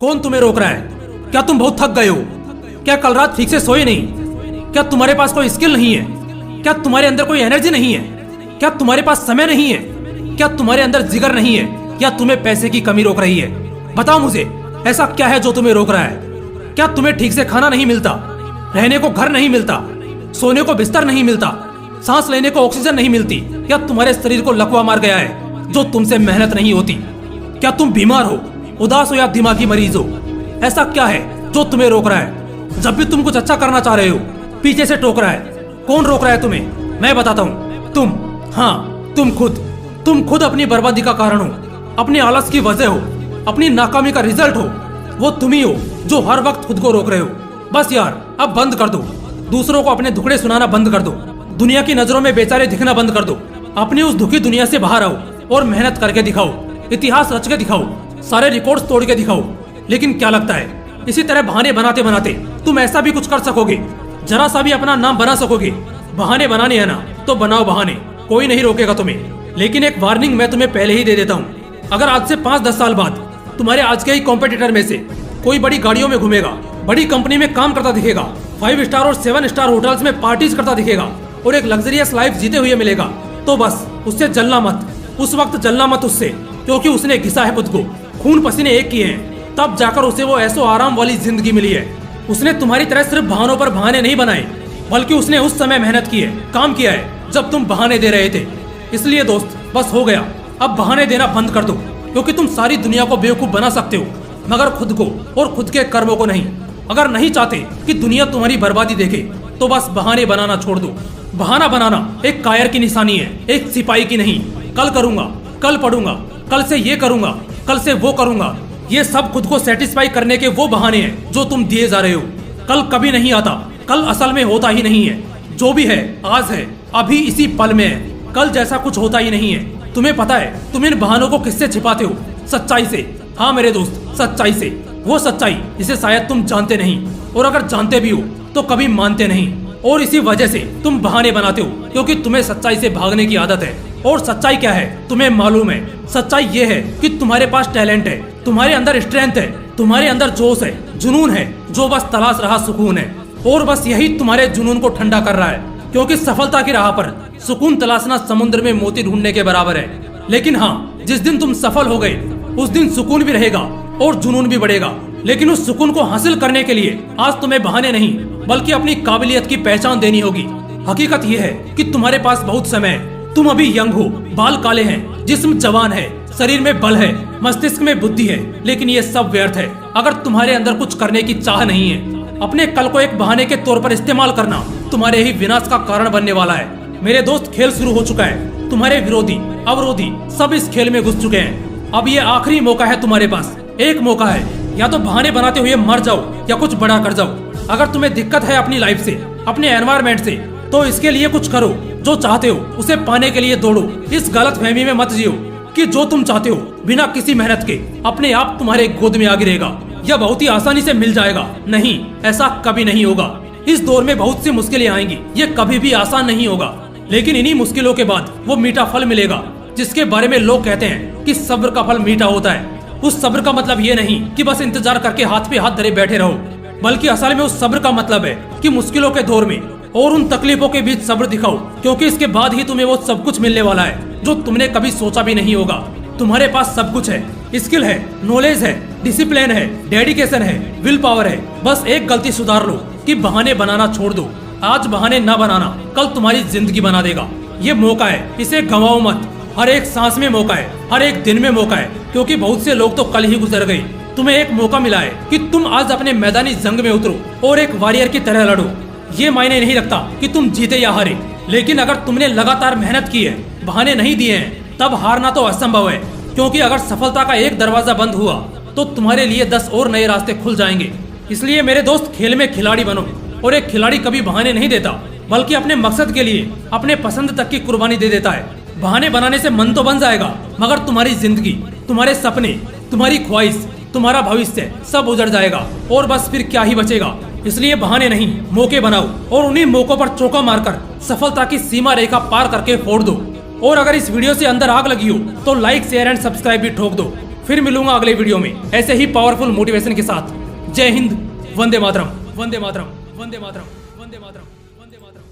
कौन तुम्हें रोक रहा है? क्या तुम बहुत थक गए हो? क्या कल रात ठीक से सोए नहीं? क्या तुम्हारे पास कोई स्किल नहीं है? क्या तुम्हारे अंदर कोई एनर्जी नहीं है? क्या तुम्हारे पास समय नहीं है? क्या तुम्हारे अंदर जिगर नहीं है? या तुम्हें पैसे की कमी रोक रही है? बताओ मुझे, ऐसा क्या है जो तुम्हें रोक रहा है? क्या तुम्हें ठीक से खाना नहीं मिलता, रहने को घर नहीं मिलता, सोने को बिस्तर नहीं मिलता, सांस लेने को ऑक्सीजन नहीं मिलती? या तुम्हारे शरीर को लकवा मार गया है जो तुमसे मेहनत नहीं होती? क्या तुम बीमार हो, उदास हो या दिमागी मरीज हो? ऐसा क्या है जो तुम्हें रोक रहा है? जब भी तुम कुछ अच्छा करना चाह रहे हो, पीछे से टोक रहा है। कौन रोक रहा है तुम्हें? मैं बताता हूँ। तुम, हाँ तुम खुद अपनी बर्बादी का कारण हो, अपने आलस की वजह हो, अपनी नाकामी का रिजल्ट हो। वो तुम ही हो जो हर वक्त खुद को रोक रहे हो। बस यार, अब बंद कर दो। दूसरों को अपने दुखड़े सुनाना बंद कर दो। दुनिया की नजरों में बेचारे दिखना बंद कर दो। अपनी उस दुखी दुनिया से बाहर आओ और मेहनत करके दिखाओ, इतिहास रच के दिखाओ, सारे रिकॉर्ड्स तोड़ के दिखाओ। लेकिन क्या लगता है, इसी तरह बहाने बनाते बनाते तुम ऐसा भी कुछ कर सकोगे? जरा सा भी अपना नाम बना सकोगे? बहाने बनाने है ना, तो बनाओ बहाने, कोई नहीं रोकेगा तुम्हें। लेकिन एक वार्निंग मैं तुम्हें पहले ही दे देता हूँ। अगर आज से 5-10 साल बाद तुम्हारे आज के ही कॉम्पिटिटर में से कोई बड़ी गाड़ियों में घूमेगा, बड़ी कंपनी में काम करता दिखेगा, 5 स्टार और 7 स्टार होटल्स में पार्टीज करता दिखेगा और एक लग्जरियस लाइफ जीते हुए मिलेगा, तो बस उससे जलना मत। उस वक्त जलना मत उससे, क्योंकि उसने घिसा है खुद को, खून पसीने एक किए हैं, तब जाकर उसे वो ऐसो आराम वाली जिंदगी मिली है। उसने तुम्हारी तरह सिर्फ बहानों पर बहाने नहीं बनाए, बल्कि उसने उस समय मेहनत की है, काम किया है जब तुम बहाने दे रहे थे। इसलिए दोस्त, बस हो गया, अब बहाने देना बंद कर दो। क्योंकि तुम सारी दुनिया को बेवकूफ बना सकते हो, मगर खुद को और खुद के कर्मों को नहीं। अगर नहीं चाहते कि दुनिया तुम्हारी बर्बादी देखे, तो बस बहाने बनाना छोड़ दो। बहाना बनाना एक कायर की निशानी है, एक सिपाही की नहीं। कल करूंगा, कल पढ़ूंगा, कल से ये करूंगा, कल से वो करूंगा, ये सब खुद को सेटिस्फाई करने के वो बहाने हैं जो तुम दिए जा रहे हो। कल कभी नहीं आता, कल असल में होता ही नहीं है। जो भी है आज है, अभी इसी पल में है। कल जैसा कुछ होता ही नहीं है। तुम्हें पता है तुम इन बहानों को किससे छिपाते हो? सच्चाई से। हाँ मेरे दोस्त, सच्चाई से। वो सच्चाई जिसे शायद तुम जानते नहीं, और अगर जानते भी हो तो कभी मानते नहीं। और इसी वजह से तुम बहाने बनाते हो, क्योंकि तुम्हें सच्चाई से भागने की आदत है। और सच्चाई क्या है तुम्हें मालूम है? सच्चाई ये है कि तुम्हारे पास टैलेंट है, तुम्हारे अंदर स्ट्रेंथ है, तुम्हारे अंदर जोश है, जुनून है, जो बस तलाश रहा सुकून है। और बस यही तुम्हारे जुनून को ठंडा कर रहा है, क्योंकि सफलता की राह पर सुकून तलाशना समुद्र में मोती ढूंढने के बराबर है। लेकिन हाँ, जिस दिन तुम सफल हो गए, उस दिन सुकून भी रहेगा और जुनून भी बढ़ेगा। लेकिन उस सुकून को हासिल करने के लिए आज तुम्हें बहाने नहीं, बल्कि अपनी काबिलियत की पहचान देनी होगी। हकीकत यह है कि तुम्हारे पास बहुत समय है। तुम अभी यंग हो, बाल काले हैं, जिस्म जवान है, शरीर में बल है, मस्तिष्क में बुद्धि है। लेकिन ये सब व्यर्थ है अगर तुम्हारे अंदर कुछ करने की चाह नहीं है। अपने कल को एक बहाने के तौर पर इस्तेमाल करना तुम्हारे ही विनाश का कारण बनने वाला है। मेरे दोस्त, खेल शुरू हो चुका है। तुम्हारे विरोधी, अवरोधी सब इस खेल में घुस चुके हैं। अब ये आखिरी मौका है तुम्हारे पास। एक मौका है, या तो बहाने बनाते हुए मर जाओ या कुछ बड़ा कर जाओ। अगर तुम्हें दिक्कत है अपनी लाइफ से, अपने एनवायरमेंट से, तो इसके लिए कुछ करो। जो चाहते हो उसे पाने के लिए दौड़ो। इस गलत फहमी में मत जियो कि जो तुम चाहते हो बिना किसी मेहनत के अपने आप तुम्हारे गोद में आ गिरेगा या बहुत ही आसानी से मिल जाएगा। नहीं, ऐसा कभी नहीं होगा। इस दौर में बहुत सी मुश्किलें आएंगी, ये कभी भी आसान नहीं होगा। लेकिन इन्हीं मुश्किलों के बाद वो मीठा फल मिलेगा, जिसके बारे में लोग कहते हैं कि सब्र का फल मीठा होता है। उस सब्र का मतलब ये नहीं कि बस इंतजार करके हाथ पे हाथ धरे बैठे रहो, बल्कि असल में उस सब्र का मतलब है कि मुश्किलों के दौर में और उन तकलीफों के बीच सब्र दिखाओ, क्योंकि इसके बाद ही तुम्हें वो सब कुछ मिलने वाला है जो तुमने कभी सोचा भी नहीं होगा। तुम्हारे पास सब कुछ है, स्किल है, नॉलेज है, डिसिप्लिन है, डेडिकेशन है, विल पावर है। बस एक गलती सुधार लो कि बहाने बनाना छोड़ दो। आज बहाने न बनाना कल तुम्हारी जिंदगी बना देगा। ये मौका है, इसे गंवाओ मत। हर एक सांस में मौका है, हर एक दिन में मौका है, क्योंकि बहुत से लोग तो कल ही गुजर गए। तुम्हें एक मौका मिला है कि तुम आज अपने मैदानी जंग में उतरो और एक वॉरियर की तरह लड़ो। ये मायने नहीं रखता कि तुम जीते या हारे, लेकिन अगर तुमने लगातार मेहनत की है, बहाने नहीं दिए हैं, तब हारना तो असंभव है। क्योंकि अगर सफलता का एक दरवाजा बंद हुआ तो तुम्हारे लिए 10 और नए रास्ते खुल जाएंगे। इसलिए मेरे दोस्त, खेल में खिलाड़ी बनो। और एक खिलाड़ी कभी बहाने नहीं देता, बल्कि अपने मकसद के लिए अपने पसंद तक की कुर्बानी दे देता है। बहाने बनाने से मन तो बन जाएगा, मगर तुम्हारी जिंदगी, तुम्हारे सपने, तुम्हारी ख्वाहिश, तुम्हारा भविष्य सब उजड़ जाएगा और बस फिर क्या ही बचेगा। इसलिए बहाने नहीं, मौके बनाओ और उन्हीं मौकों पर चौका मारकर सफलता की सीमा रेखा पार करके फोड़ दो। और अगर इस वीडियो से अंदर आग लगी हो तो लाइक, शेयर एंड सब्सक्राइब भी ठोक दो। फिर मिलूंगा अगले वीडियो में ऐसे ही पावरफुल मोटिवेशन के साथ। जय हिंद, वंदे मातरम, वंदे मातरम, वंदे मातरम, वंदे मातरम।